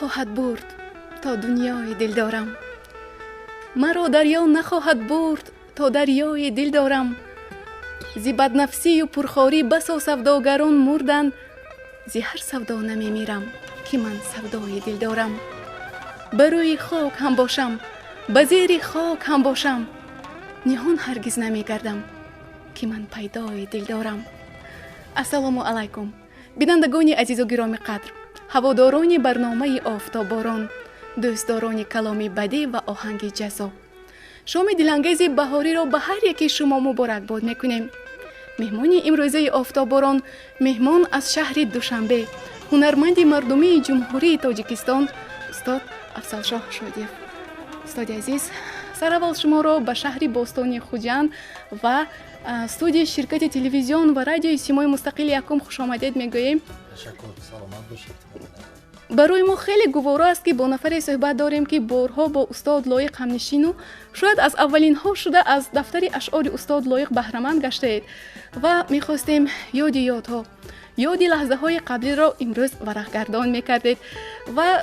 نخواهد برد تا دنیای دل دارم. مرا دریا نخواهد برد تا دریای دل دارم. زی بدنفسی و پرخواری بسا سوداگران مردند. زی هر سودا نمی میرم که من سودای دل دارم. بروی خاک هم باشم، به زیر خاک هم باشم، نهان هرگز نمی گردم که من پیدای دل دارم. السلام علیکم بینندگان عزیز و گرامی قدر، هواداران برنامه آفتابباران، دوستداران کلام بدی و آهنگ جذاب، شام دلانگیز بهاری را به هر یکی شما مبارک باد میکنیم. مهمان امروزه آفتابباران، مهمان از شهر دوشنبه، هنرمند مردمی جمهوری تاجیکستان، استاد افضلشاه شادیف. استاد عزیز، سرول شما را به شهر باستانی خوجند و استودیو شرکت تلویزیون و رادیوی سیمای مستقل یکم خوش آمدید میگوییم. تشکر، سلامت باشید. برای ما خیلی گوارا است که با نفری صحبت داریم که بارها با استاد لایق همنشین و شاید از اولین ها شده از دفتر اشعار استاد لایق بهره‌مند گشتید و میخواستیم یادها، یاد لحظه های قبلی را امروز ورقگردان میکردید و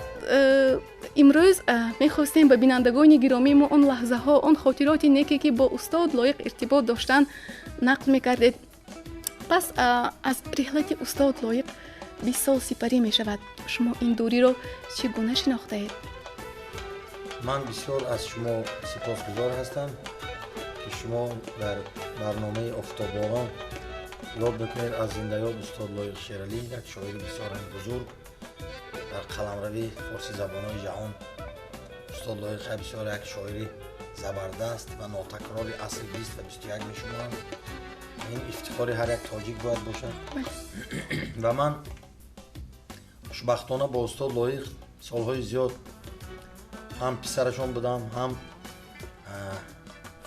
امروز میخواستیم به بینندگان گرامی ما آن لحظه ها، آن خاطرات نیکی که با استاد لایق ارتباط داشتن نقل میکردید. پس از رحلت استاد لایق 20 سال سپری می شود. شما این دوری را چگونه شناخته اید؟ من بسیار از شما سپاسگزار هستم که شما در برنامه آفتابباران یاد بکنید از زنده یاد استاد لایق شیرعلی، یک شاعر بسیار بزرگ در قلمروی فارسی زبان‌های جهان. استاد لایق بسیار یک شاعر زبردست و ناتکرار اصل 20 و 21 می شمارند. این افتخار هر یک تاجیک باید باشد. و من خوشبختانه با استاد لایق سالهای زیاد هم پسرشون بودم، هم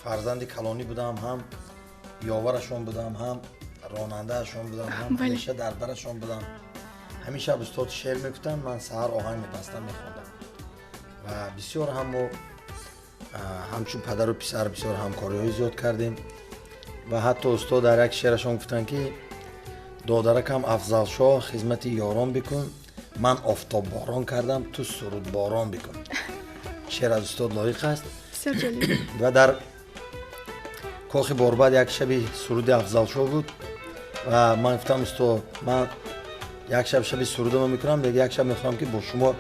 فرزند کلانی بودم، هم یاورشون بودم، هم رانندهشون بودم، هم همیشه در برشون بودم. همیشه به استاد شعر میگفتن، من سحر آهنگ میبستم میخوندم و بسیار همچون پدر و پسر بسیار همکاری‌های زیاد کردیم و حتی استاد در یک شعرشون گفتن که دادرکم افضلشاه خدمت یاران بکن، من آفتابباران کردم تو سرود باران بکن. شعر از استاد لایق است و در کاخ باربد یک شبی سرود افضلشاه بود و من گفتم استاد من یک شب سرودم میکنم، دیگه یک شب میخوام که با شما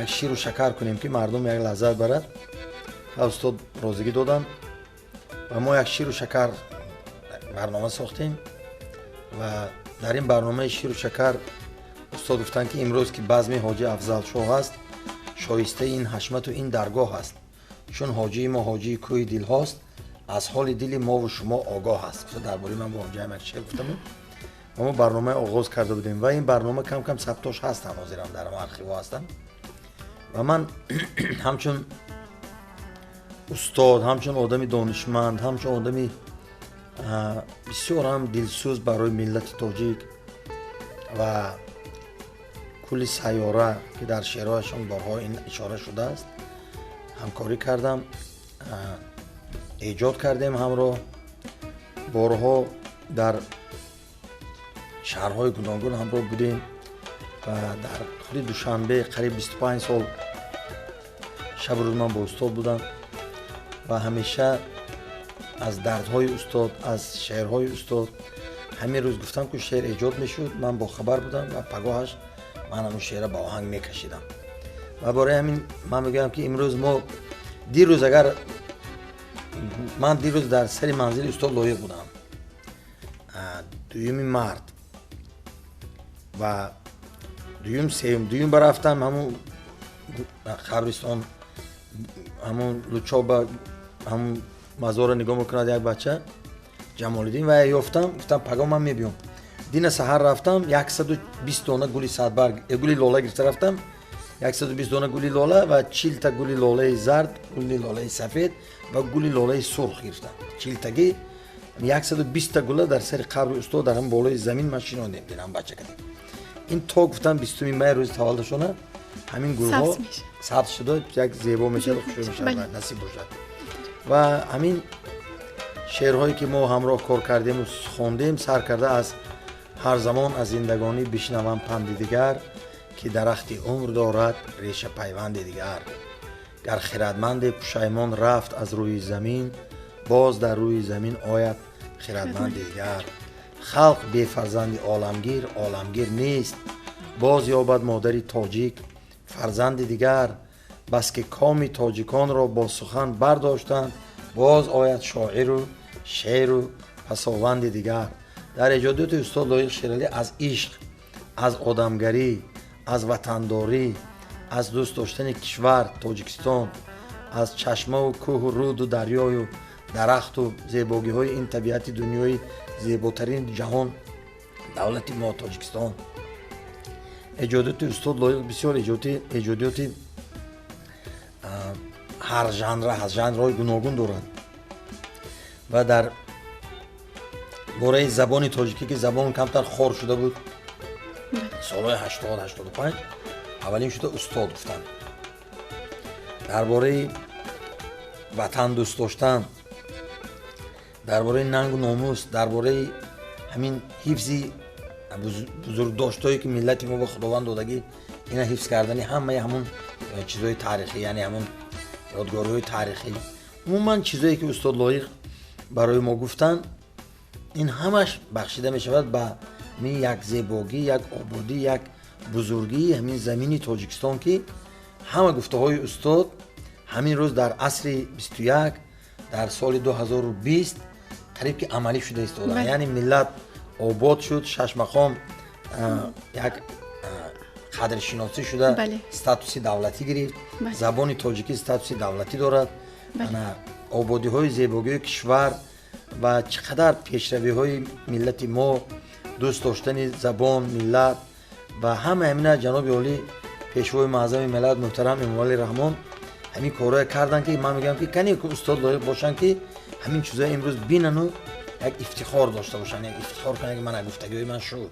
یک شیر و شکر کنیم که مردم یک لذت برد. استاد روزگی دادن و ما یک شیر و شکر برنامه ساختیم و در این برنامه شیر و شکر استاد گفتن که امروز که بزم حاجی افضلشاه است، شایسته این حشمت و این درگاه است، چون حاجی ما حاجی کوی دل هاست، از حال دل ما و شما آگاه است. درباره من با اونجا یک شعر گفتم و ما برنامه آغاز کرده بودیم و این برنامه کم کم ثبتاش هستن، حاضرم در آرشیوها هستن و من همچون استاد، همچون آدمی دانشمند، همچون آدمی بسیار هم دلسوز برای ملت تاجیک و کل سیاره که در شعرهایشان بارها این اشاره شده است همکاری کردم، ایجاد کردیم، همراه بارها در شهرهای گوناگون همراه بودیم و در خود دوشنبه قریب 25 سال شب روز من با استاد بودم و همیشه از دردهای استاد، از شعرهای استاد همین روز گفتم که شعر ایجاد میشد، من با خبر بودم و پگاهش من همون شعر با آهنگ میکشیدم و برای همین من میگم که امروز ما دیروز اگر من دیروز در سر منزل استاد لایق بودم، دویمی مرد و دویم برفتم همون خبرستان، همون لوچابا، همون مزار نگاه میکند یک بچه جمال‌الدین و یافتم، گفتم پگاه من میبیام. دین سحر رفتم 120 دانه گلی صدبرگ گلی لاله گرفته رفتم، 120 دانه گلی لاله و 40 تا گلی لاله زرد، گلی لاله سفید و گلی لاله سرخ گرفتم. 40 تایی 120 تا گل در سر قبر استاد در هم بالای زمین من شیناندیم دیدم بچه کردیم. این تا گفتم 20 می روز تولدشونه همین گروه ها ثبت شده، یک زیبا میشه خوشو میشه نصیب باشد و همین شعرهایی که ما همراه کار کردیم و خواندیم سر کرده از هر زمان از زندگانی بشنوم پند دیگر، که درخت عمر دارد ریشه پیوند دیگر. گر خردمند پشیمان رفت از روی زمین، باز در روی زمین آید خردمند دیگر. خلق بی فرزند عالمگیر، عالمگیر نیست، باز یابد مادری تاجیک فرزند دیگر. بس که کام تاجیکان را با سخن برداشتند، باز آید شاعر و شعر و پساوند دیگر. در ایجادات استاد لایق شیرالی از عشق، از آدمگری، از وطنداری، از دوست داشتن کشور تاجیکستان، از چشمه و کوه و رود و دریای و درخت و زیبایی های این طبیعت دنیای زیباترین جهان دولت ما تاجیکستان. ایجادات استاد لایق بسیار ایجادات هر ژانرهای گوناگون دارند و در باره زبان تاجیکی که زبان کمتر خور شده بود سالهای 80-85 اولین شده استاد گفتن. درباره وطن دوست داشتن، درباره ننگ و ناموس، درباره همین حفظی بزرگ داشتهایی که ملت ما به خداوند دادگی اینا حفظ کردنی همون چیزهای تاریخی، یعنی همون یادگاری‌های تاریخی، عموما چیزایی که استاد لایق برای ما گفتن، این همش بخشیده می شود به یک زیبایی، یک آبادی، یک بزرگی همین زمین تاجیکستان که همه گفته های استاد همین روز در عصر 21 در سال 2020 قریب که عملی شده است. یعنی ملت آباد شد، شش مقام یک قدر شناسی شده، استاتوسی دولتی گرفت، زبان تاجیکی استاتوسی دولتی دارد. آبادی های زیبایی کشور و چقدر پیشروی های ملت ما، دوست داشتن زبان ملت و همه همینا جناب عالی پیشوای معظم ملت محترم امام علی رحمان همین کارا کردن که من میگم که کنی که استاد لایق باشن که همین چیزا امروز بینن و یک افتخار داشته باشن، یک افتخار کنن که من گفتگوی من شد،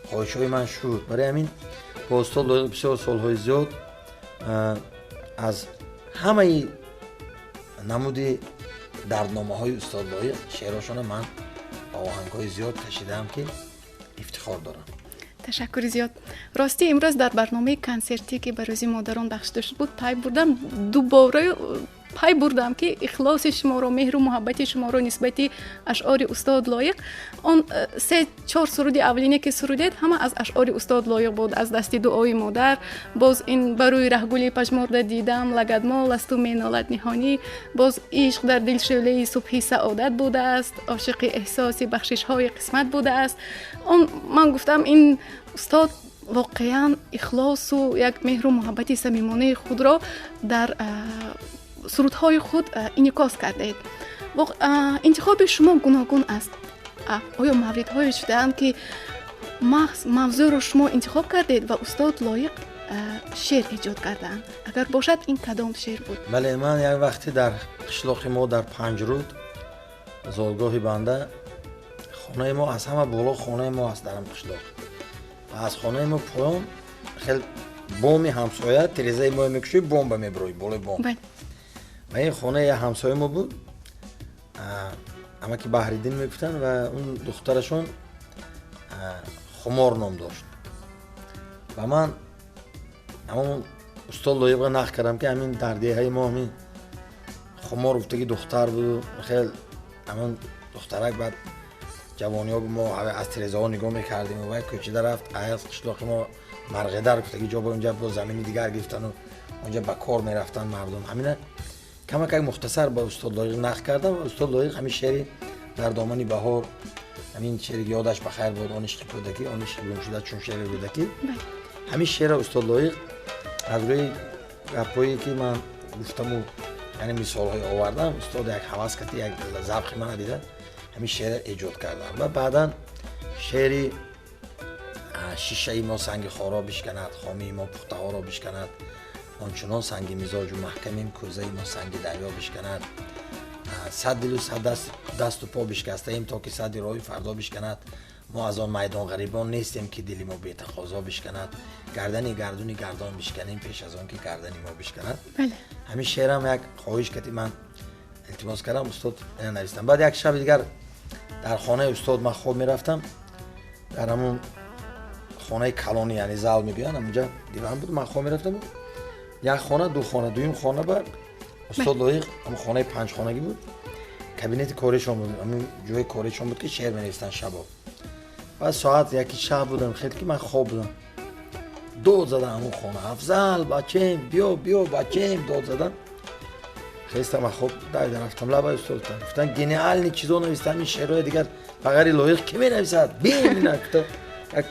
خواهشای من شد. برای همین با استاد لایق بسیار سالهای زیاد از همه نمود دردنامه های استاد لایق شعراشون من با آهنگ های زیاد کشیدم که افتخار دارم. تشکر زیاد. راستی امروز در برنامه کنسرتی که برای مادران بخشیده شد بود دوباره پای بردم که اخلاص شما رو، مهر و محبت شما رو نسبتی اشعار استاد لایق، آن 3-4 سرود اولینه که سرودید همه از اشعار استاد لایق بود، از دست دعای مادر، باز این بروی رهگلی پژمرده دیدم، لگدمال است و مینالت نهانی، باز عشق در دل شعله صبحی سعادت بوده است، عاشق احساس بخشش های قسمت بوده است. آن من گفتم این استاد واقعا اخلاص و یک مهر و محبت صمیمانه خود را در سرودهای خود انعکاس کردید. انتخاب شما گوناگون است. آیا موردهایی شده‌اند که موضوع را شما انتخاب کردید و استاد لایق شعر ایجاد کردند؟ اگر باشد این کدام شعر بود؟ بله، من یک وقتی در قشلاق ما در پنجرود زادگاه بنده، خانه ما از همه بالا خانه ما است در قشلاق و از خانه ما پایان خیلی بام همسایه تریزه ما میکشی بمب میبروی بالا بام. و این خانه یه همسایه ما بود، اما که بحریدین میگفتن و اون دخترشون خمار نام داشت و من اما استاد لایق نقل کردم که همین در دهه ما همین خمار گفتگی دختر بود، خیلی همون دخترک بعد جوانی ها ما از تریزه ها نگاه میکردیم و کوچیده رفت از قشلاق ما مرغه در گفتگی جا با اونجا با زمینی دیگر گرفتن و اونجا با کار میرفتن مردم. همینه کمک مختصر با استاد لایق نقل کردم و استاد لایق همین شعری در دامن بهار، همین شعری یادش بخیر بود، آن عشق کودکی، آن عشق گم شده چون شعر کودکی، همین شعر استاد لایق از روی گپایی که من گفتم و یعنی مثال‌های آوردم، استاد یک هوس کردی، یک ذوق من دیده همین شعر ایجاد کردم و بعداً شعری شیشه ما سنگ خارا بشکند، خامی ما پخته ها را بشکند، آنچنان سنگ مزاج و محکمیم کوزه ما سنگ دریا بشکند، 100 دل و 100 دست و پا بشکسته ایم تا که 100 راه فردا بشکند، ما از آن میدان غریبان نیستیم که دلی ما بی تقاضا بشکند، گردنی گردان بشکنیم پیش از آن که گردنی ما بشکند. بله. همین شعرم یک خواهش کردی من التماس کردم استاد نوشتم. بعد یک شب دیگر در خانه استاد من خواب میرفتم، در همون خانه کلانی یعنی زال میگن اونجا دیوان بود، من خواه میرفتم. یک خانه، دو خانه، دویم خانه بر استاد لایق، اما خانه 5 خانگی بود. کابینت کارشون بود، همین جای کارشون بود که شعر می‌نوشتن شبا. بعد ساعت یکی شب بودم، خیلی که من خواب بودم. داد زدن همون خانه، افضل بچه‌م بیا بیا بچه‌م، داد زدن. خیلی من خواب رفتم لبای استاد گفتن گنیال نی چیزا نوشتم، این شعرهای دیگر فقط لایق کی می‌نویسد؟ ببین اینا یک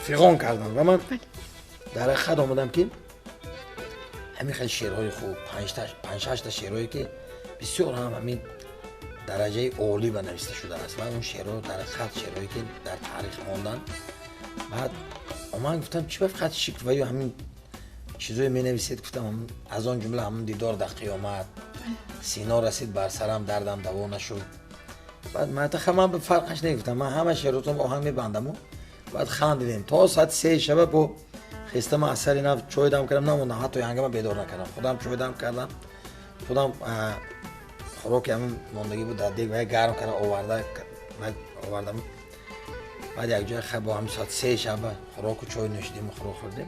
فیغان کردم و من در خد آمدم که همین خیلی شعرهای خوب 5-6 تا شعرهایی که بسیار هم همین درجه عالی بنوشته شده است و اون شعرها در خط شعرهایی که در تاریخ ماندن. بعد من گفتم چی به خط شکوایی و همین چیزایی می نویسید. گفتم از آن جمله همون دیدار در قیامت، سینا رسید بر سرم دردم دوا نشد. بعد من به فرقش نگفتم، من همه شعراتم با هم میبندم و بعد خندیدیم تا ساعت 3 شب. با خستم اثری نه چای دم کردم نموندم، حتی هنگام بیدار نکردم، خودم چای دم کردم، خودم خوراک همون ماندگی بود در دیگ و گرم کردم آوردم. بعد یک جای خب با همین ساعت 3 شب خوراک و چای نوشیدیم و خوراک خوردیم.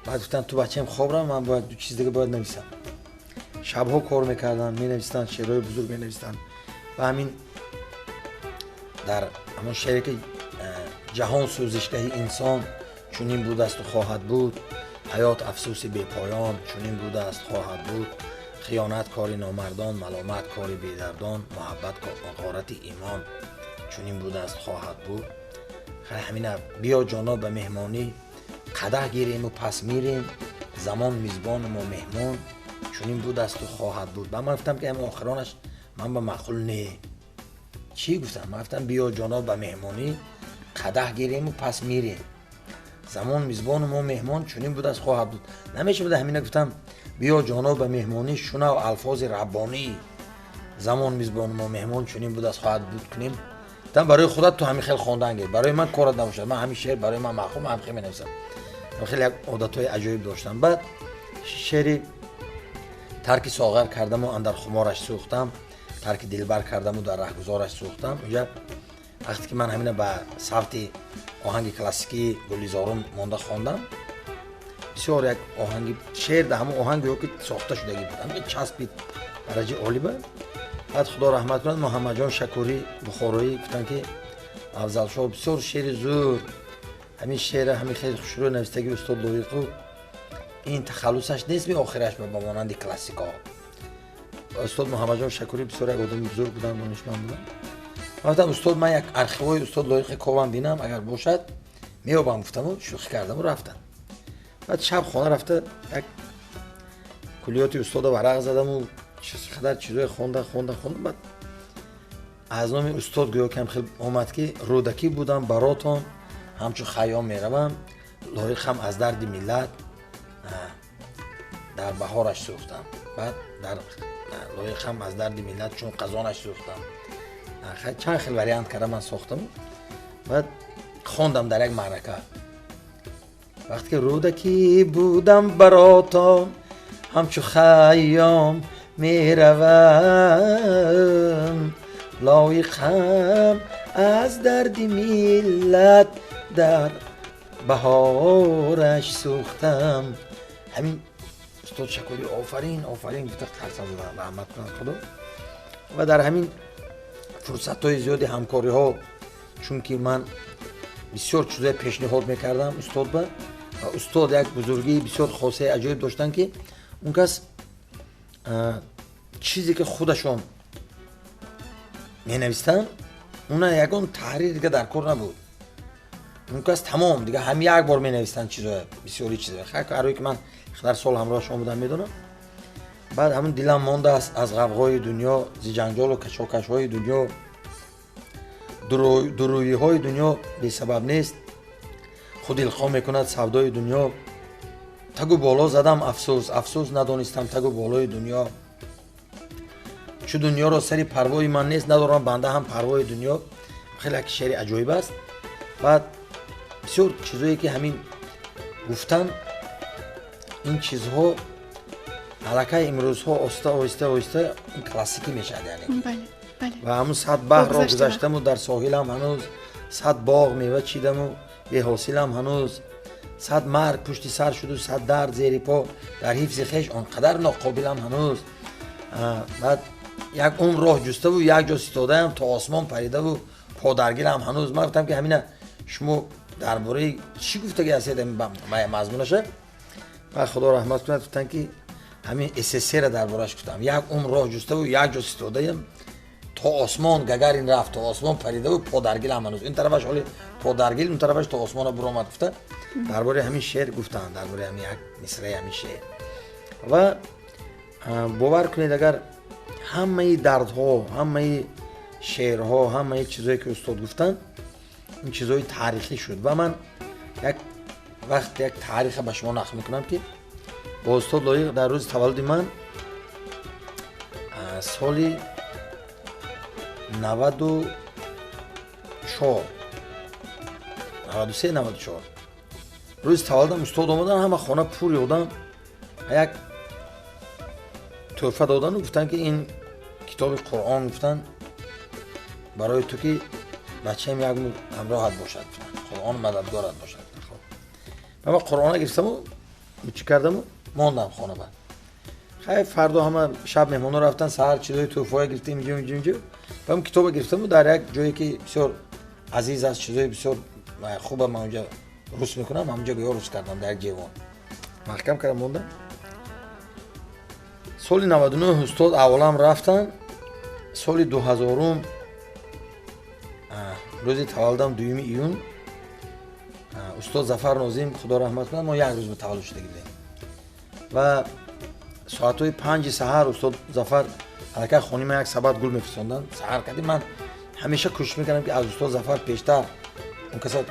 بعد گفتن تو بچه‌م خواب را، من باید دو چیز دیگه باید نویسم. شبها کار میکردن، مینویسن شعرهای بزرگ مینویسن و همین در همون شعری که جهان سوزشگاه انسان چنین بود است و خواهد بود، حیات افسوس بی پایان چنین بود است خواهد بود، خیانت کاری نامردان، ملامت کاری بیدردان، محبت غارت ایمان چنین بود است خواهد بود. خیلی همین بیا جانا به مهمانی، قدح گیریم و پس میریم، زمان میزبان ما مهمان چنین بود است و خواهد بود. من گفتم که همین آخرانش من به معقول نه چی گفتم، من گفتم بیا جانا به مهمانی، قدح گیریم و پس میریم، زمان میزبان ما مهمان چنین بود است خواهد بود. نمیشه بده همین گفتم بیا جانا به مهمانی، شنو الفاظ ربانی، زمان میزبان ما مهمان چنین بود است خواهد بود کنیم. گفتم برای خودت تو همین خیلی خواندن گیر، برای من کارت نباشه، من همین شعر برای من معقول هم خیلی مینویسم. خیلی عادتهای عجایب داشتم. بعد شعری ترک ساغر کردم و اندر خمارش سوختم، ترک دلبر کردم و در رهگذارش سوختم. اونجا وقتی که من همین با صوت آهنگ کلاسیکی گلیزارم مونده خواندم، بسیار یک آهنگ شعر در همون آهنگی که ساخته شده بود، همین چسبید درجه عالی بود. بعد خدا رحمت کنه محمد جان شکوری بخارایی گفتن که افضل شاه بسیار شعر زور، همین شعر همین خیلی خوشرو نوشتگی استاد لایق، این تخلصش نیست به آخرش به مانند کلاسیکا. استاد محمد جان شکوری بسیار یک آدم بزرگ بودن، دانشمند بودن. گفتم استاد من یک ارشیوی استاد لایق کوام بینم، اگر باشد میابم. گفتم و شوخی کردم و رفتم. بعد شب خانه رفته یک کلیات استاد ورق زدم و چقدر چیزای خوندم. بعد از نام استاد گویا کم خیلی اومد که رودکی بودم براتون همچون خیام میروم، لایق هم از درد ملت در بهارش سوختم. بعد در لایق هم از درد ملت چون قزانش سوختم. چند خیلی وریانت کردم من ساختم. بعد خوندم در یک معرکه وقتی که رودکی بودم براتون همچون خیام میروم، لایق هم از درد ملت در بهارش سوختم. همین استاد شکوری آفرین گفته ترسم زدن رحمت کنن خدا. و در همین فرصت های زیادی همکاری ها، چون که من بسیار چیزای پیشنهاد میکردم استاد و استاد یک بزرگی بسیار خاصه عجایب داشتن که اون کس چیزی که خودشون می نویستن اون یکون تحریر دیگه در کار نبود. اون کس تمام دیگه هم یک بار می نویستن چیزای بسیاری چیزای هرایی که من در سال همراه شما بودم میدونم. بعد همون دلم مانده است از غوغای دنیا، زی جنجال و کشاکش های دنیا، درویی های دنیا بی سبب نیست، خود الخواه میکند سودای دنیا. تگو بالا زدم افسوس ندانستم تگو بالای دنیا، چو دنیا را سری پروای من نیست، ندارم بنده هم پروای دنیا. خیلی یک شعر عجایب است. بعد بسیار چیزایی که همین گفتن این چیزها علاقه امروز ها آهسته این کلاسیکی میشه یعنی. بله. و همون 100 بحر را گذشتم و در ساحل هم هنوز 100 باغ میوه چیدم و به حاصلم هنوز 100 مرگ پشت سر شد و 100 درد زیر پا در حفظ خویش آنقدر ناقابلم هنوز. بعد یک عمر راه جسته و یک جا ستادم تا آسمان پریده و پادرگیرم هنوز. من گفتم که همینه شما درباره چی گفته که هستید مضمونشه؟ و خدا رحمت کنه گفتن که همین اساسی را دربارش گفتم. یک عمر راه جسته و یک جا ستادم تا آسمان گگرین رفت، تا آسمان پریده و پادرگیرم هنوز. این طرفش حالی پادرگیر، اون طرفش تا آسمان برآمد. گفته درباره همین شعر گفتن، درباره همین یک مصرع همین شعر. و باور کنید اگر همه دردها، همه شعرها، همه چیزایی که استاد گفتن این چیزای تاریخی شد. و من یک وقت یک تاریخ به شما نقل میکنم که با استاد لایق در روز تولد من سال 94 93 94 روز تولدم استاد اومدن، همه خانه پر یادم یک تحفه دادن و گفتن که این کتاب قرآن گفتن برای تو که بچه‌م یک همراهت باشد، قرآن مددگارت باشد. خب من قرآن گرفتم و چی کردم و ماندم خانه. بعد خیلی فردا همه شب مهمونا رفتن، سحر چیزای تحفه گرفتیم اینجا و من کتاب گرفتم و در یک جایی که بسیار عزیز است، چیزای بسیار خوبه من اونجا روز میکنم، همونجا به روز کردم در یک جوان محکم کردم موندم. سال 99 استاد اولم رفتن. سال 2000 روزی تولدم 2 ایون استاد ظفر ناظم خدا رحمت کنه ما یک روز به تولد شده گیریم و ساعتای 5 سحر استاد ظفر حرکت خونی من یک سبد گل میفرستوندن. سحر کردیم من همیشه کوشش میکنم که از استاد ظفر پیشتر اون کسا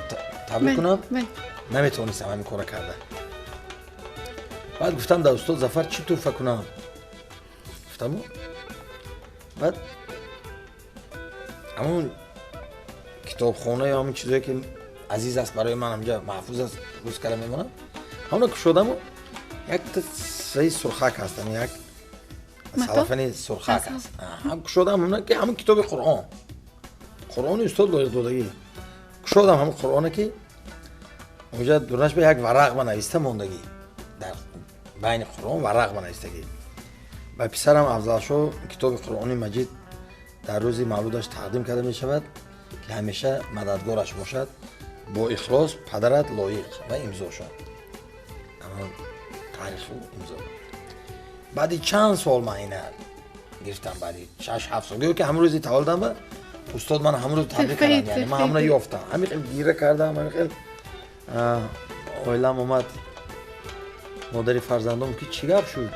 تبریک کنم، نمیتونستم همین کارو کرده. بعد گفتم در استاد ظفر چی تحفه کنم، گفتم بعد همون کتابخانه یا همون چیزایی که عزیز است برای من همجا محفوظ است روز کردم میمونم، همون که شدم یک سری سرخک هستم، یک سلفنی سرخک هست هم که شدم همون که همون کتاب قرآن استاد لایق دادگی شدم، همون قرآنه که اونجا دورنش به یک ورق بنویسته موندگی، در بین قرآن ورق بنویستگی. و پسرم افضل شو کتاب قرآن مجید در روز مولودش تقدیم کرده می شود که همیشه مددگارش باشد، با اخلاص پدرت لایق و امضا شد. اما تاریخ و امضا. بعدی چند سال من اینه گرفتم، بعدی 6-7 سال که همون روزی تولدم و استاد من همون روز تبریک کردن، یعنی من همون رو یافتم، همین خیلی گیره کردم، همین خیلی اویلم اومد مادری فرزندم که چی گپ شد،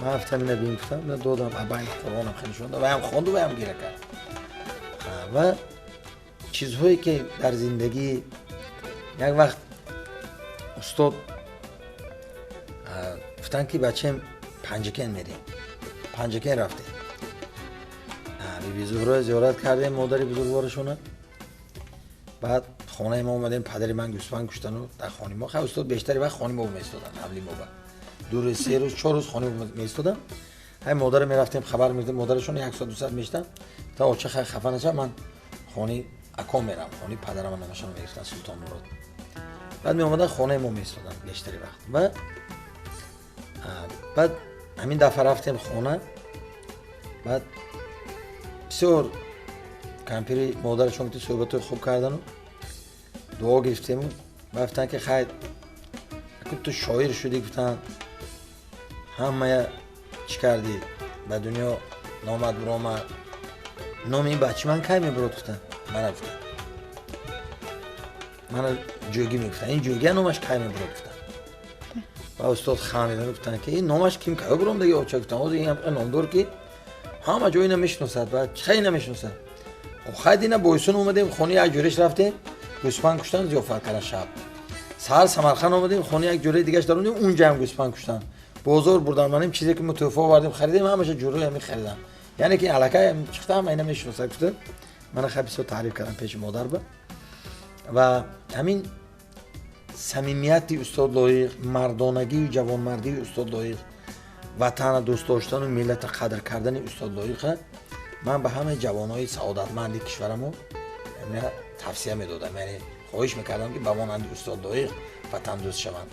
من هفتم اینه بیم گفتم دادم ابای قرآنم خیلی شد و هم خوند و هم گیره کرد. و چیزهایی که در زندگی یک وقت استاد گفتن که بچه‌م پنجکن میریم، پنجکن رفتیم بی زهره زیارت کردیم مادری بزرگوارشونه. بعد خانه ما اومدیم، پدر من گوسفند کشتن و در خانه ما خیلی استاد بیشتری وقت خانه ما میستادن، حملی ما دور 3 روز 4 روز خانه میستادن. همین مادر میرفتیم خبر میدادیم، مادرشون 100 200 میشتن تا چه خیلی خفه نشه. من خانه اکام میرم، خانه پدرم من نماشون میگفتن سلطان مراد. بعد می اومدن خانه ما میستادن بیشتری وقت. و بعد همین دفعه رفتیم خانه، بعد بسیار کمپیری مادرشون که صحبت خوب کردن و دعا گرفتیم و گفتن که خیر تو شاعر شدی، گفتن همه چی کردی به دنیا نامد برآمد، نام این بچه من کی میبرد؟ گفتن من گفتم من جوگی میگفتن این جوگی نامش کی میبرد؟ گفتن و استاد خاندیدن گفتن که این نامش کیم کی برام دیگه چه؟ گفتم این هم نامدار که همه جایی نمیشناسد و خیلی نمیشناسد. خیلی نه بایسون اومدیم خونه یک جورش رفتیم گوسفند کشتن ضیافت کردن. شب سحر سمرخان اومدیم خونه یک جوره دیگه‌اش داروندیم، اونجا هم گوسفند کشتن. بازار بردن منیم چیزی که متوفا آوردیم خریدیم، همش جوره همین خریدم، یعنی که الکه چختم اینا میشناسه. گفتم من خیلی بسیار تعریف کردم پیش مادر و همین صمیمیت استاد لایق، مردانگی و جوانمردی استاد لایق، وطن دوست داشتن و ملت قدر کردن استاد لایق من به همه جوانای سعادتمند کشورمو توصیه میدادم. یعنی خواهش میکردم که به مانند استاد لایق وطن دوست شوند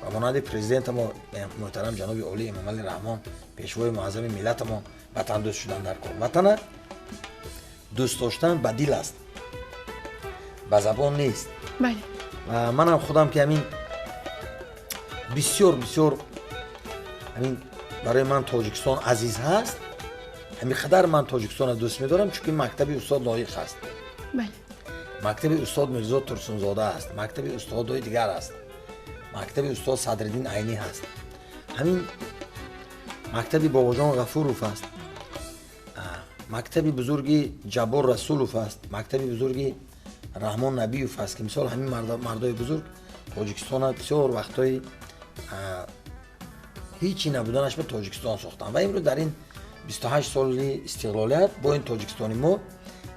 و مانند پرزیدنت ما محترم جناب عالی امام علی رحمان پیشوای معظم ملت ما وطن دوست شدن در کار. وطن دوست داشتن به دل است، به زبان نیست. بله. و منم خودم که همین بسیار همین برای من تاجیکستان عزیز هست، همین قدر من تاجیکستان دوست می‌دارم چون مکتب استاد لایق است. بله. مکتب استاد میرزا ترسونزاده است، مکتب استادای دیگر است، مکتب استاد صدرالدین عینی هست، همین مکتب باباجان غفورов است، مکتب بزرگی جبار رسولов است، مکتب بزرگی رحمان نبیов است که مثال همین مردای بزرگ تاجیکستان بسیار وقتای هیچی نبودنش به تاجیکستان ساختن و امروز در این 28 سال استقلالیت با این تاجیکستانی ما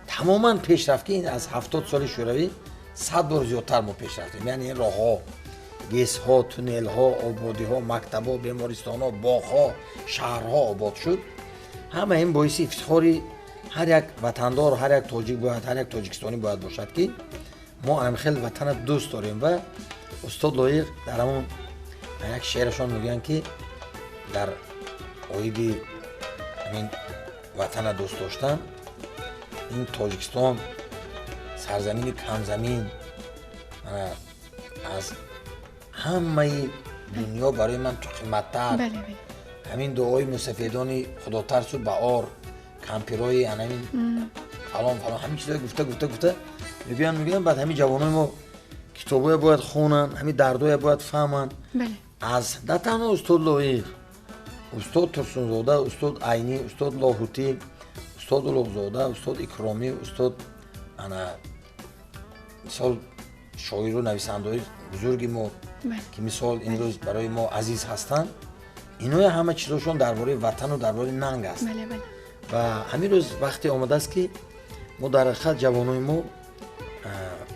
تماما پیشرفت که این از 70 سال شوروی 100 بار زیادتر ما پیش رفتیم. یعنی این راه‌ها، گیس‌ها، تونل‌ها، آبادی‌ها، مکتب‌ها، بیمارستان‌ها، باغ‌ها، شهرها آباد شد. همه این باعث افتخاری هر یک وطندار، هر یک تاجیک باید، هر یک تاجیکستانی باید باشد که ما هم خیلی وطن دوست داریم و استاد لایق در همون یک شعرشان میگن که در اوید همین وطن دوست داشتن این تاجیکستان سرزمین کمزمین از همه دنیا برای من تو قیمت‌تر. بله. همین دعای مسافیدان خدا ترس و بهار کمپیرای همین فلان همین چیزای گفته میگن بعد همین جوانای ما کتابای باید خونن، همین دردای باید فهمن. بله. از نه تنها استاد لایق، استاد ترسونزاده، استاد عینی، استاد لاهوتی، استاد الاغزاده، استاد اکرامی، استاد مثال شاعر و نویسنده‌های بزرگی ما که مثال این روز برای ما عزیز هستند، اینا همه چیزاشون درباره وطن و درباره ننگ است. بله. و همین روز وقتی آمده است که ما در حقیقت جوانای ما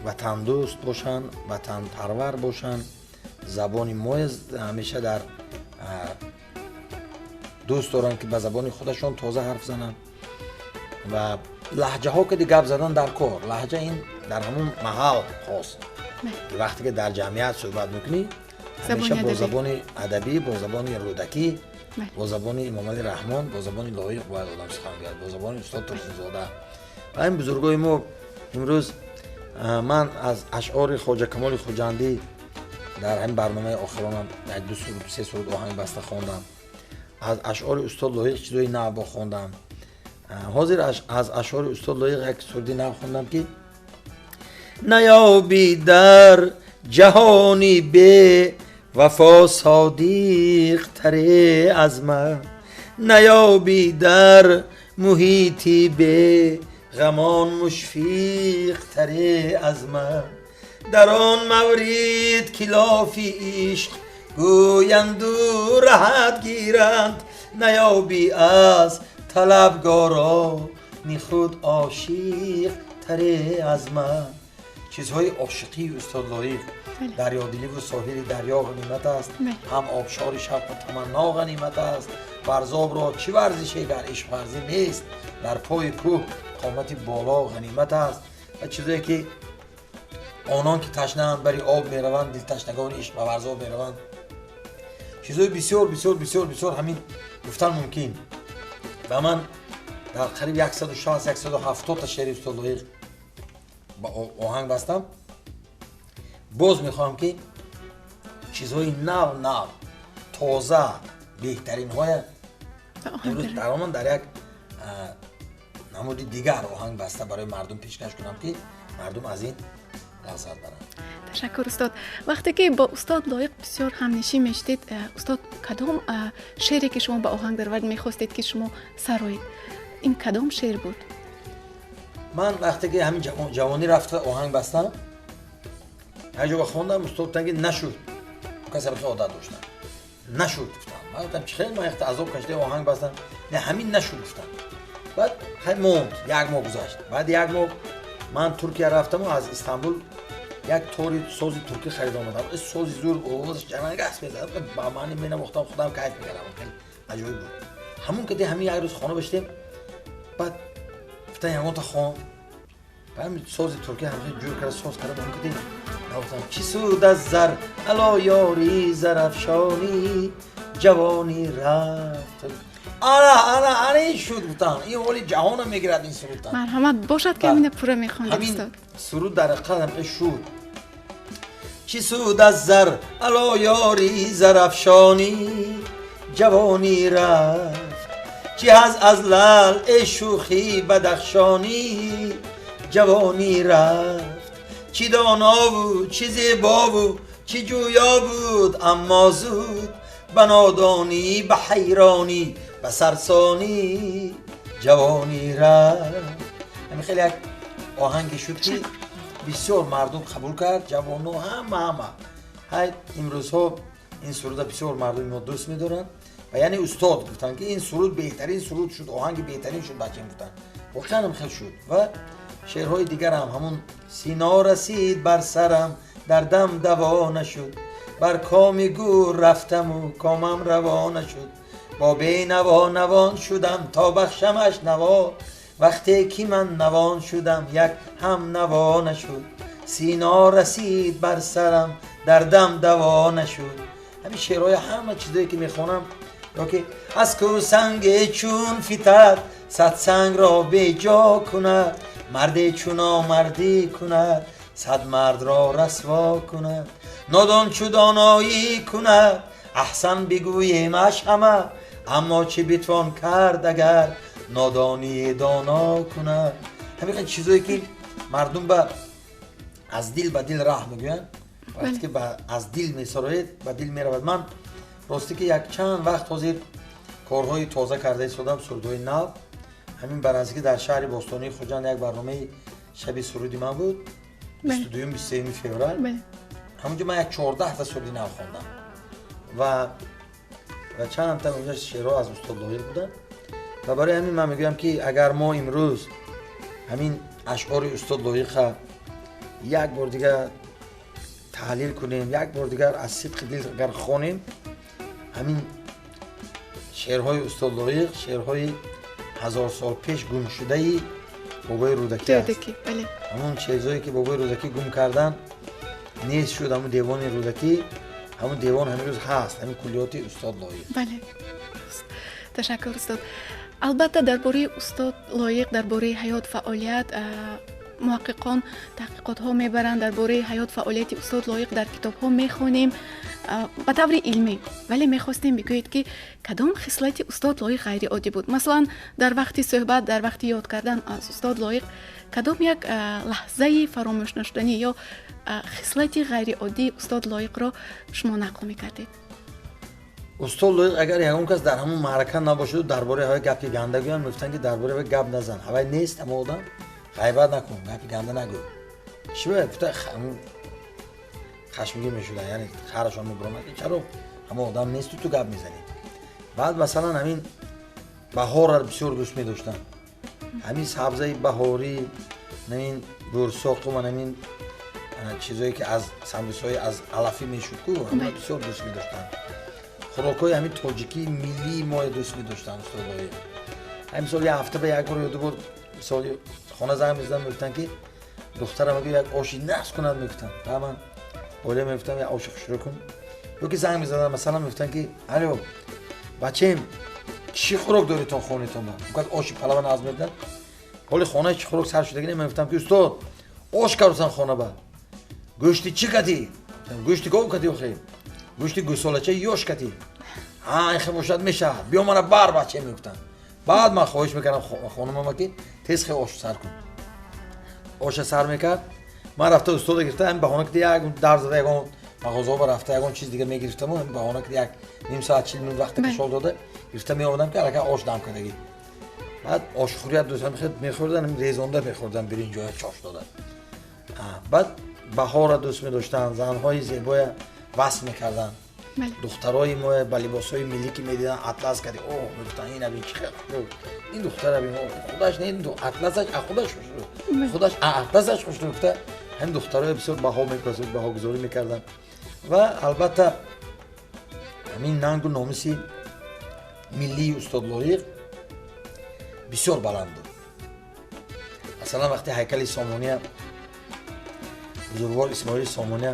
وطن دوست باشن، وطن پرور باشن، زبان ما همیشه در دوست دارن که به زبان خودشون تازه حرف زنن و لهجه ها که گپ زدن در کار، لهجه این در همون محل خاص که وقتی که در جمعیت صحبت میکنی همیشه با زبان ادبی، با زبان رودکی، با زبان امام علی رحمان، با زبان لایق باید آدم سخن بگوید، با زبان استاد ترسونزاده. و این بزرگای ما امروز من از اشعار خواجه کمال خوجندی در همین برنامه آخرانم 2-3 سرود آهنگ بسته خواندم، از اشعار استاد لایق چیزای نو خواندم. حاضر از اشعار استاد لایق یک سرودی نو خواندم که نیابی در جهانی به وفا صادق تره از من، نیابی در محیطی به غمان مشفیق تره از من، در آن مورد کلافی عشق گویند و راحت گیرند، نیابی از طلبگاران خود عاشق تره از من. چیزهای عاشقی استاد لایق دریادلی و ساحل دریا غنیمت است، هم آبشار شب و تمنا غنیمت است. ورزاب را چی ورزشی گر عشق ورزی نیست، در پای کوه قامت بالا غنیمت است. و چیزایی که آنان که تشنه‌اند بری آب میروند، دل تشنگان عشق به ورزاب میروند. چیزهای بسیار بسیار بسیار بسیار همین گفتن ممکن. و من در قریب 160-170 تا شعر استاد لایق با آهنگ بستم. باز میخوام که چیزهای نو تازه بهترین های امروز در آمان در یک نمود دیگر آهنگ بسته برای مردم پیشکش کنم که مردم از این لذت برند. تشکر استاد. وقتی که با استاد لایق بسیار همنشین میشدید، استاد کدام شعری که شما با آهنگ در ورد میخواستید که شما سرایید، این کدام شعر بود؟ من وقتی که همین جوانی رفته آهنگ بستم هر جا خواندم استاد گفتن که نشد، کسی به عادت داشتن نشد گفتم. من گفتم چه خیلی من عذاب کشیدم آهنگ بستم، نه همین نشد گفتم. بعد خیلی موند، یک ماه گذشت. بعد یک ماه من ترکیه رفتم و از استانبول یک توری ساز ترکی خرید آمدم. این ساز زور آوازش جنگ است میزد، با من مینواختم خودم کیف میکردم، خیلی عجیب بود. همون که همین یک روز خانه بشتیم، بعد گفتن یگان تا خان همین ساز ترکی همه جور کرده ساز کرده اون کدیم گفتم چی سود از زر الا یاری زرافشانی جوانی رفت آره این شد بودن این حالی جهان رو میگیرد این سرود مرحمت باشد که همین پوره میخوند همین استاد سرود در قدم شد چی سود از زر الا یاری زرافشانی جوانی رفت چی از لعل شوخی بدخشانی جوانی رفت چی دانا بود چی زیبا بود چی جویا بود اما زود به نادانی به حیرانی به سرسانی جوانی رفت. همین خیلی یک آهنگی شد که بسیار مردم قبول کرد جوانو همه های امروز ها این سرود بسیار مردم ما دوست می‌دارن و یعنی استاد گفتن که این سرود بهترین سرود شد آهنگ بهترین شد بچه‌م گفتن واقعا هم خیلی شد و شعرهای دیگر هم همون سینا رسید بر سرم در دم دوا نشد بر کام گور رفتم و کامم روا نشد با بی نوا نوان شدم تا بخشمش نوا وقتی که من نوان شدم یک هم نوا نشد سینا رسید بر سرم در دم دوا نشد. همین شعرهای همه چیزایی که میخونم یا که از کو سنگ چون فتد صد سنگ را به جا کند مرد چون مردی کند صد مرد را رسوا کند نادان چو دانایی کند احسن بگویمش همه اما چه بتوان کرد اگر نادانی دانا کند. همین چیزایی که مردم به از دل به دل راه میگوین وقتی که از دل میسراید به دل میرود. من راستی که یک چند وقت حاضر کارهای تازه کرده شدم سرودهای نو همین برنامه‌ای که در شهر باستانی خوجند یک برنامه شب سرودی من بود 22 23 فوریه همونجا من یک 14 تا سرودی نو خوندم و چند تا اونجا شعرها از استاد لاهیق بودن و برای همین من میگم که اگر ما امروز همین اشعار استاد لاهیق یک بار دیگه تحلیل کنیم یک بار دیگر از صدق دل اگر خوانیم همین شعرهای استاد لاهیق شعرهای 1000 سال پیش گم شده ای بابای رودکی است. بله. همون چیزایی که بابای رودکی گم کردن نیست شد همون دیوان رودکی همون دیوان همین روز هست همین کلیات استاد لاهیق. بله تشکر استاد. البته درباره استاد لاهیق درباره حیات فعالیت محققان تحقیقات ها میبرند درباره حیات فعالیت استاد لاهیق در کتاب ها میخونیم به طور علمی ولی میخواستیم بگویید که کدام خصلت استاد لاهیق غیر عادی بود مثلا در وقت صحبت در وقت یاد کردن از استاد لاهیق کدام یک لحظه فراموش نشدنی یا خصلت غیر عادی استاد لاهیق را شما نقل میکردید؟ استاد لاهیق اگر یگان کس در همون معرکه نباشه درباره های گپ گنده گویان میگفتن که درباره های گپ نزن هوای نیست اما آدم غیبت نکن گپ گنده نگو چی باید همون خشمگین میشدن یعنی خرشان میبرامد که چرا همه آدم نیست تو گپ میزنی. بعد مثلا همین بهار را بسیار دوست میداشتن همین سبزه بهاری همین برساق و همین چیزایی که از سمبوسای از علفی میشد کو همه بسیار دوست میداشتن. خوراکای همین تاجیکی ملی ما دوست میداشتن استادای. همین سال یه هفته به یک بار یا دو بار سال خانه زنگ میزدن میگفتن که دخترم اگه یک آشی نقص کند میگفتن و من اولی میگفتم یک آشی خوش رو کن یا که زنگ میزدن مثلا میگفتن که الو بچه‌م چی خوراک داری تا خونه تون میگفت آشی پلو ناز میدن حالی خانه چی خوراک سر شدگی نمیگفتم که استاد آش کردن خانه با گوشتی چی کردی گوشتی گاو کردی آخه گوشتی گوساله یوش کردی این خموشت میشه بیا من بار بچه میگفتن. بعد من خواهش میکردم خانمم که تیز خیلی آش سر کن آش سر میکرد من رفته استاد گرفته همین بهانه که یک در زده یک مغازه ها رفته یک چیز دیگه میگرفتم و همین بهانه که یک نیم ساعت 40 منت وقت کشال داده گرفته میآمدم که الکی آش دم کردگی بعد آش خوری دوستان میخوردن ریزونده میخوردن برنج و چاش دادن. بعد بهار را دوست می‌داشتن زن‌های زیبای وصل می‌کردن دخترای ما با لباسای ملی که می‌دیدن اطلس کردی اوه میگفتن این ابی چه این دختر ابی خودش نه این اطلسش خودش خوش خودش اطلسش خوش گفته همین دخترای بسیار بها می‌کردن بها گذاری می‌کردن و البته همین ننگ و ناموسی ملی استاد لاهیق بسیار بلند بود. مثلا وقتی هیکل سامونی بزرگوار اسماعیل سامونی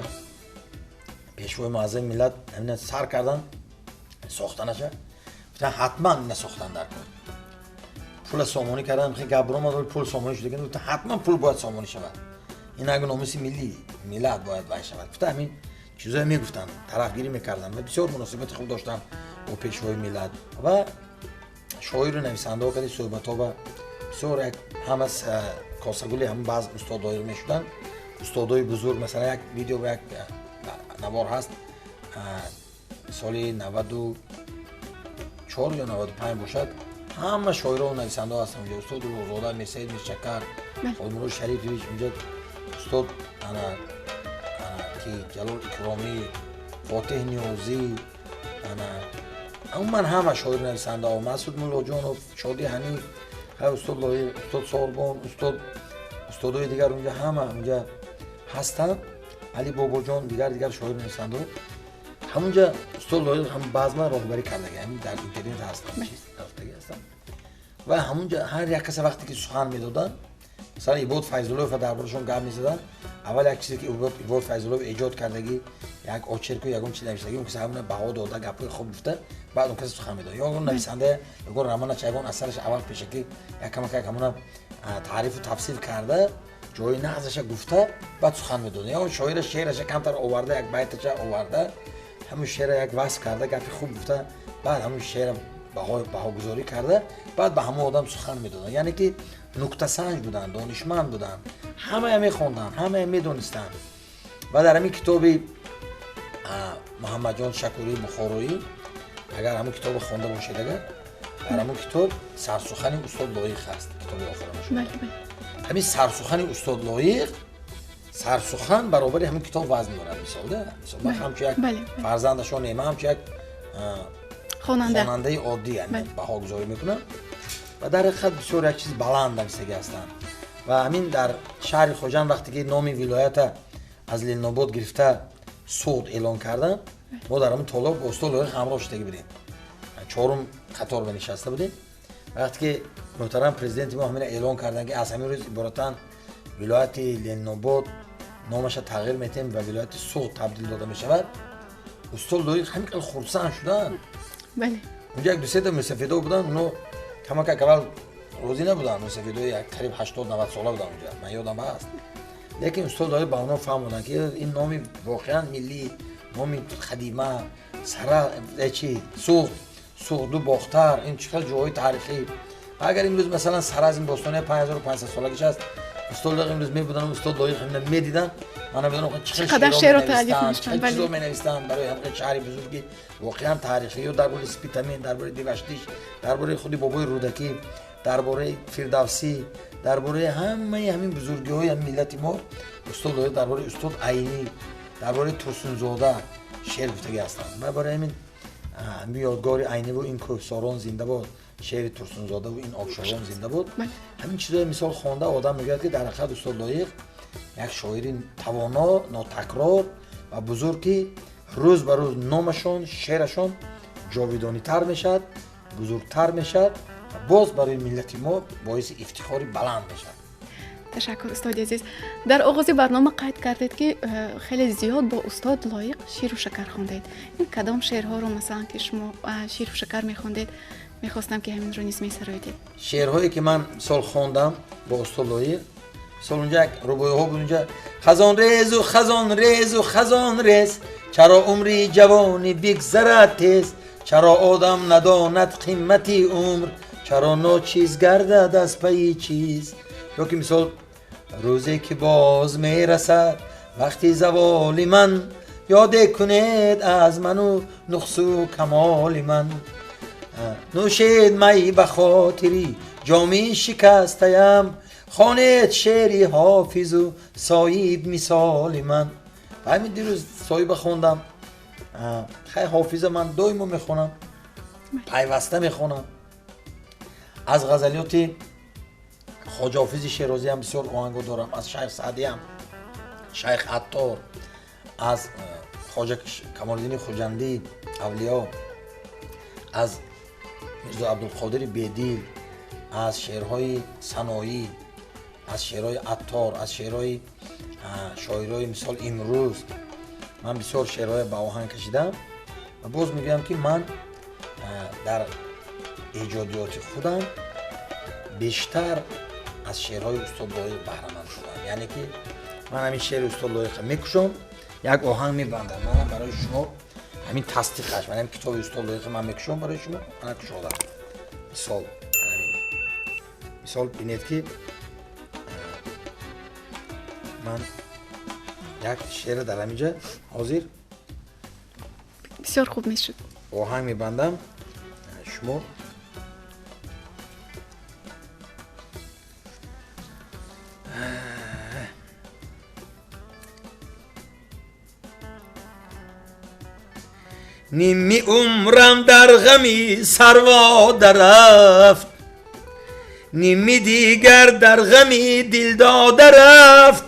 پیشوای معظم ملت همین سر کردن ساختنشه، گفتن حتما نساختن در کن پول سامانی کردن. خیلی گبران ما پول سامانی شده که گفتن حتما پول باید سامانی شود، این اگه ناموس ملی ملت باید وای شود. گفتن همین چیزایی میگفتن، طرفگیری میکردن و بسیار مناسبت خوب داشتن با پیشوای ملت و شاعر و نویسنده ها. خیلی صحبت ها و بسیار هم از کاسگولی هم بعض استادایی میشدن، استادای بزرگ. مثلا یک ویدیو و یک نوار هست سال 94 یا 95 باشد، همه شاعران و نویسنده ها هستن اونجا. استاد روزاده، میرسید میرشکر، خودمرو شریفی اونجا، استاد کی جلال اکرامی، فاتح نیازی، من همه شاعر نویسنده ها، مسعود ملاجانوف، شادی حنیف، استاد لایق، استاد ساربان، استادای دیگر اونجا همه اونجا هستن. علی بابا جان دیگر شاعر نویسنده ها همونجا استاد لایق هم بعضا راهبری کرده، همین در اینترنت هستن، چیز رفتگی هستن و همونجا هر یک کس وقتی که سخن میدادن، مثلا عباد فیض‌الله دربارشون گپ می‌زدن، اول یک چیزی که عباد فیض‌الله ایجاد کردگی یک آچرک و یگون چیز نوشتگی، اون کسی همون بها داده گپای خوب گفته، بعد اون کسی سخن میداد. یا اون نویسنده یا رمان چایگان اثرش اول پیشکی یک کم همون تعریف و تفسیر کرده، جای نقضش گفته، بعد سخن میداد. یا اون شاعر شعرش کمتر آورده، یک بیتش آورده، همون شعر یک وصف کرده، گپ خوب گفته، بعد همون شعر بها گذاری کرده، بعد به همه آدم سخن میدادن. یعنی که نکته سنج بودن، دانشمند بودن، همه میخوندن، همه میدونستن. و در همین کتابی محمد جان شکوری بخارایی، اگر همون کتاب خونده باشید، اگر در همون کتاب سرسخن استاد لایق هست، کتاب آخرش. همین سرسخن استاد لایق، سرسخن برابر همین کتاب وزن داره. مثلا من همچون یک فرزندشون نیمه، همچون یک خواننده عادی یعنی بها گذاری میکنم و در حقیقت بسیار یک چیز بلند نویسنده هستند. و همین در شهر خوجند وقتی که نام ولایت از لناباد گرفته صعود اعلان کردن، ما در همون طالب با استاد لایق همراه شده بودیم، چهارم قطار بنشسته بودیم. وقتی که محترم پرزیدنت ما همین اعلان کردن که از همین روز عبارتاً ولایت لناباد نامش تغییر میتیم و ولایت صعود تبدیل داده میشود، استاد لایق همین خرسند شدن. بله. اونجا یک دو سه تا مسافیدا بودن، اونو کماکا اول روزی نبودن، مسافیدا یک قریب 80 90 ساله بودن اونجا، من یادم هست. لیکن استاد لایق با اونا فهمیدن که این نامی واقعا ملی، نامی خدیمه، سرا چی سوق دو باختر، این چقدر جای تاریخی. اگر امروز مثلا سر از این باستانه 5500 سالگیش است، استاد لایق امروز میبودن، استاد لایق همین میدیدن، من بدونم چقدر شعر و تالیف نوشتن، چه چیزا می‌نوشتن برای همین شهر بزرگی واقعا تاریخی، و درباره سپیتامین، درباره دیوشتیش، درباره خودی بابای رودکی، درباره فردوسی، درباره همین بزرگی‌های ملت ما استاد لایق، درباره استاد عینی، درباره ترسونزاده شعر گفتگی هستند. و برای همین یادگار عینی و این کوهساران زنده باد، شعر ترسونزاده و این آبشاران زنده باد. همین چیزای مثال خوانده آدم میگه که در حقیقت استاد لایق یک شاعر توانا، ناتکرار و بزرگی روز به روز نامشان، شعرشان جاودانی تر میشد، بزرگتر میشد و باز برای ملت ما باعث افتخاری بلند میشد. تشکر استاد عزیز. در آغاز برنامه قید کردید که خیلی زیاد با استاد لایق شیر و شکر خواندید. این کدام شعرها رو مثلا که شما شیر و شکر میخوندید میخواستم که همین رو نیز میسرایدید؟ شعرهایی که من سال خواندم با استاد لایق، سال اونجا رباعی ها بود، اونجا خزان ریز و خزان ریز و خزان ریز، چرا عمری جوانی بگذرد تیز، چرا آدم نداند قیمتی عمر، چرا ناچیز گردد از پی چیز. یا که مثال روزی که باز میرسد وقتی زوال من، یاد کنید از من و نقص و کمال من، نوشید می به خاطری جامی شکستیم، خوانید شعری حافظ و صایب مثال من. و همین دیروز صایب خوندم، خیلی حافظ من دائما میخونم، پیوسته میخونم. از غزلیات خواجه حافظ شیرازی هم بسیار آهنگا دارم، از شیخ سعدی هم، شیخ عطار، از خواجه کمال‌الدین خوجندی اولیا، از میرزا عبدالقادر بیدیل، از شعرهای سنایی، аз шеърҳои аттор, аз шеърҳои шоирҳои мисол имрӯз ман бисёр шеърҳое ба оҳанг кашидам ва боз мегӯям ки ман дар эҷодиёти худам бештар аз шеърҳои устод Лоиқ баҳраманд шудам. яъне ки ман ҳамин шеъри устод Лоиқро мекушам, як оҳанг мебандам, манам барои шумо ҳамин тасдиқаш, ман ҳамин китоби устод Лоиқро ман мекушам барои шумо, ман кушодам. мисол бинед ки ман як шеър дар ҳаминҷа ҳозир бисёр хуб мешуд. оҳанг мебандам, шумо نیمی عمرم در غمی سرواده رفت، نیمی دیگر در غمی دلداده رفت.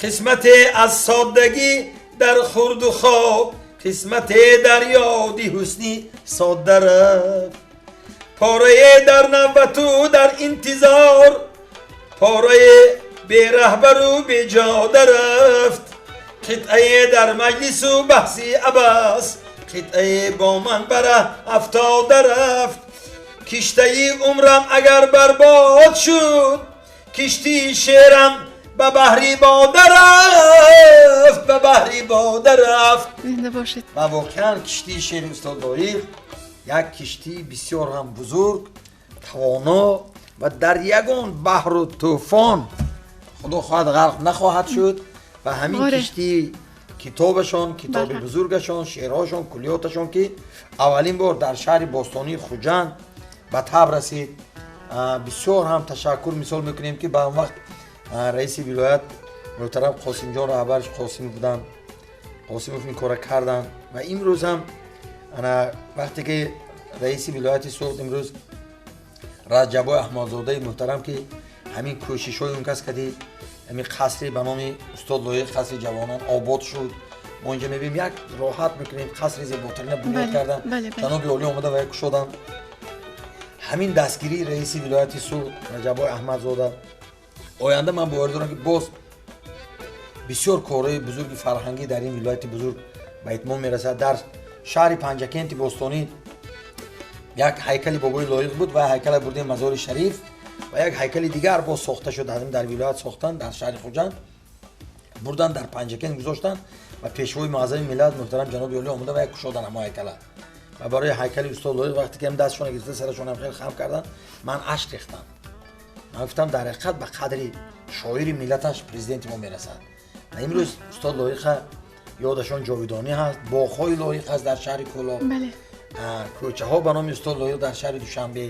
قسمت از سادگی در خورد و خواب، قسمت در یادی حسنی ساده رفت. پاره در نوبت و در انتظار، پاره بی رهبر و بی جاده رفت. قطعه در مجلس و بحثی عباس، قطعه با من بره افتاده رفت. کشته عمرم اگر برباد شد، کشتی شعرم به بحری باده رفت، به بحری باده رفت. زنده باشید. و واقعا کشتی شعر استاد لایق یک کشتی بسیار هم بزرگ، توانا و در یگان بحر و طوفان خدا خواهد غرق نخواهد شد. و همین کشتی کتابشان، کتاب بزرگشان، شعرهاشان، کلیاتشان که اولین بار در شهر باستانی خوجند به تب رسید. بسیار هم تشکر مثال میکنیم که به اون وقت رئیس ولایت محترم قاسم جان رهبرش قاسم بودن، قاسم این کار کردن. و امروز هم وقتی که رئیس ولایت سوخت امروز رجب احمدزاده محترم که همین کوشش های اون کس کردی، همین قصری به نام استاد لایق قصر جوانان آباد شد. ما اینجا میبینیم یک راحت میکنیم قصر زیباترین بنیاد کردن. جناب عالی اومده و یک شدن. همین دستگیری رئیس ولایت سوخت رجب احمدزاده آینده من باور دارم که باز بسیار کارهای بزرگ فرهنگی در این ولایت بزرگ به اتمام میرسد. در شهر پنجکنت باستانی یک هیکل بابای لایق بود و هیکل برده مزار شریف و یک هیکل دیگر باز ساخته شد. در ولایت ساختن در شهر خوجند بردن در پنجکنت گذاشتن و پیشوای معظم ملت محترم جناب عالی آمده و یک کشادن اما هیکل و برای هیکل استاد لایق وقتی که هم دستشون گرفته سرشون هم خیلی خم کردن من اشک ریختم. من گفتم در حقیقت به قدر شاعر ملتش پرزیدنت ما میرسد. امروز استاد لایق یادشان جاودانی هست. باغ‌های لایق هست در شهر کولاق. بله. کوچه ها به نام استاد لایق در شهر دوشنبه،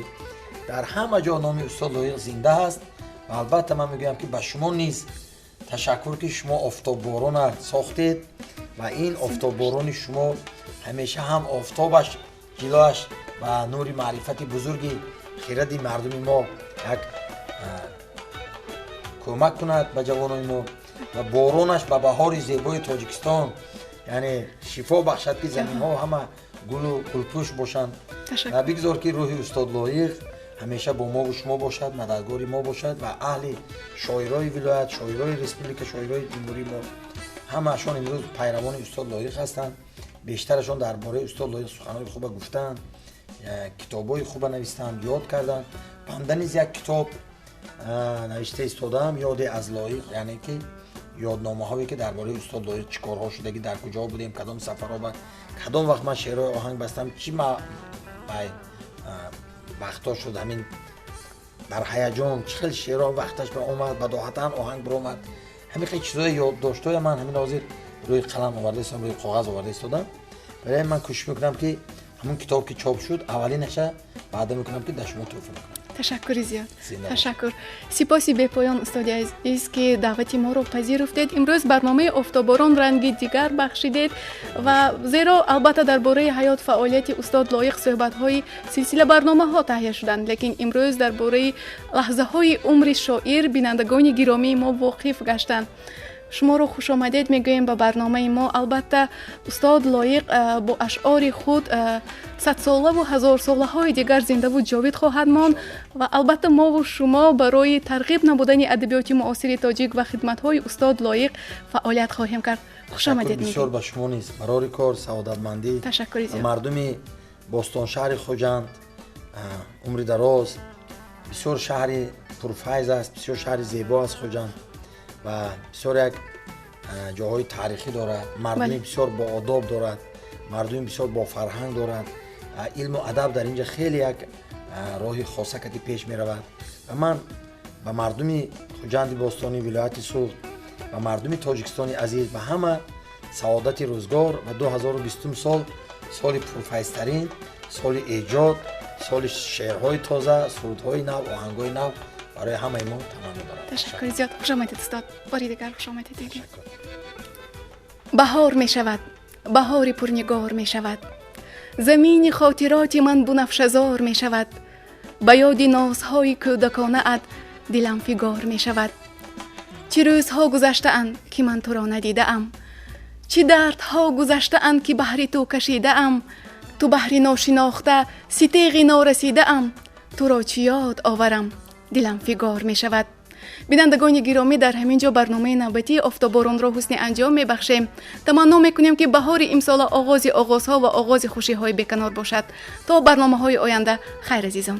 در همه جا نام استاد لایق زنده است. و البته من میگم که به شما نیز تشکر که شما آفتاب باران ساختید و این آفتاب باران شما همیشه هم آفتابش جلوش و نور معرفت بزرگی خیرد مردم ما یک کمک کند به جوانان ما و بارانش به بهار زیبای تاجیکستان یعنی شفا بخشد که زمین ها همه گل و گلپوش باشند. و بگذار که روح استاد لایق همیشه با ما و شما باشد، مددگار ما باشد و اهل شاعرای ولایت، شاعرای رسپولیک، شاعرای جمهوری ما همه‌شان امروز پیروان استاد لایق هستند. بیشترشان درباره استاد لایق سخنان خوب گفتند، کتابای خوب نوشتند، یاد کردند. بنده نیز یک کتاب نوشته استادم یاد از لایق، یعنی که یادنامه هایی که درباره استاد لایق چیکارها شده، در کجا بودیم، کدام سفرها و کدام وقت من شعرهای آهنگ بستم، چی وقتا شد همین در هیجان چه شعرها وقتش به اومد بداهتا آهنگ برآمد. همین خیلی چیزای یادداشت‌های من همین حاضر روی قلم آورده استادم، روی کاغذ آورده استادم. برای من کوشش میکنم که همون کتاب که چاپ شد اولینشه بعد میکنم که در شما توفیق کنم. تشکر زیاد. تشکر. سپاسی بپایان استاد عزیز که دعوت ما رو پذیرفتید. امروز برنامه آفتاباران رنگ دیگر بخشیدید و زیرا البته درباره حیات فعالیت استاد لایق صحبت‌های سلسله برنامه‌ها تهیه شدند، لیکن امروز درباره لحظه‌های عمر شاعر بینندگان گرامی ما واقف گشتند шуморо хушомадед мегӯем ба барномаи мо. Албатта устод лоиқ бо ашъори худ садсолаву ҳазорсолаҳои дигар зиндаву ҷовид хоҳад монд ва албатта мову шумо барои тарғиб намудани адабиёти муосири тоҷик ва хидматҳои устод лоиқ фаъолият хоҳем кард. хушомадед мегӯем. бисёр ба шумо низ барори кор, саодатмандӣ. Ташаккури зиёд. мардуми бостоншаҳри хоҷанд умри дароз. бисёр шаҳри пурфайз аст, бисёр шаҳри зебо аст хоҷанд ва бисёр як ҷоҳои таърихӣ дорад. мардуми бисёр боодоб дорад, мардуми бисёр бофарҳанг дорад. илму адаб дар инҷа хеле як роҳи хосакати пеш меравад ва ман ба мардуми хоҷанди бостони вилояти Суғд ва мардуми Тоҷикистони азиз ба ҳама саодати рӯзгор ва 2020 сол соли пурфайзтарин, соли эҷод, соли шеърҳои тоза, сурудҳои нав, оҳангҳои нав барои ҳамаи мо таманно дорад. ташаккури зиёд. хушомадед устод. бори дигар хушомадед. баҳор мешавад, баҳори пурнигор мешавад. замини хотироти ман бунафшазор мешавад. ба ёди нозҳои кӯдаконаат дилам фигор мешавад. чӣ рӯзҳо гузаштаанд ки ман туро надидаам, чӣ дардҳо гузаштаанд ки баҳри ту кашидаам. ту баҳри ношинохта ситеғи норасидаам, туро чӣ ёд оварам дилам фигор мешавад. бинандагони гиромӣ, дар ҳамин ҷо барномаи навбатии офтоборонро ҳусни анҷом мебахшем. таманно мекунем ки баҳори имсола оғози оғозҳо ва оғози хушиҳои беканор бошад. то барномаҳои оянда, хайр азизон.